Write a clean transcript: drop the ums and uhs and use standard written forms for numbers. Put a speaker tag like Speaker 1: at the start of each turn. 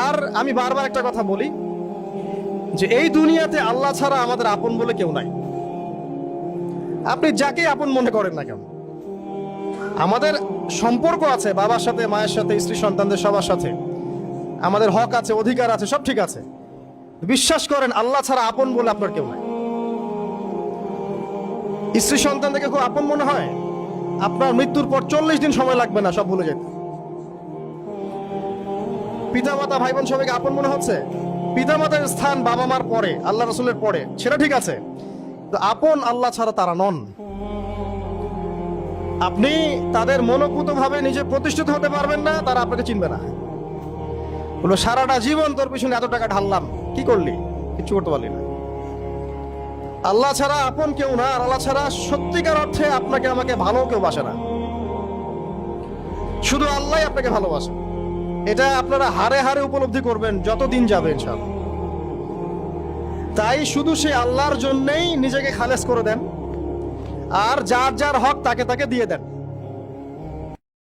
Speaker 1: আর আমি বারবার একটা কথা বলি যে এই দুনিয়াতে আল্লাহ ছাড়া আমাদের আপন বলে কেউ নাই। আপনি যাকে আপন মনে করেন না কেন, আমাদের সম্পর্ক আছে বাবার সাথে, মায়ের সাথে, স্ত্রী সন্তানদের সবার সাথে, আমাদের হক আছে, অধিকার আছে, সব ঠিক আছে। বিশ্বাস করেন আল্লাহ ছাড়া আপন বলে আপনার কেউ নাই। স্ত্রী সন্তান থেকে খুব আপন মনে হয়, আপনার মৃত্যুর পর 40 দিন সময় লাগবে না সব ভুলে যেতে। পিতা মাতা ভাই বোন সবাইকে আপন মনে হচ্ছে। পিতা মাতার স্থান বাবা মার পরে, আল্লাহ রসুলের পরে, সেটা ঠিক আছে, তো আপন আল্লাহ ছাড়া তারা নন। আপনি তাদের মনোপুত ভাবে নিজে প্রতিষ্ঠিত হতে পারবেন না, তারা আপনাকে চিনবে না। বলো সারাটা জীবন তোর পিছনে এত টাকা ঢাললাম, কি করলি? কিছু করতে পারলি না। আল্লাহ ছাড়া আপন কেউ না, আর আল্লাহ ছাড়া সত্যিকার অর্থে আপনাকে আমাকে ভালো কেউ বাসে না। শুধু আল্লাহ আপনাকে ভালোবাসে। এটা আপনারা হারে হারে উপলব্ধি করবেন যত দিন যাবে ইনশাআল্লাহ। তাই শুধু সেই আল্লাহর জন্যই নিজেকে খালেস করে দেন, আর যার যার হক তাকে তাকে দিয়ে দেন।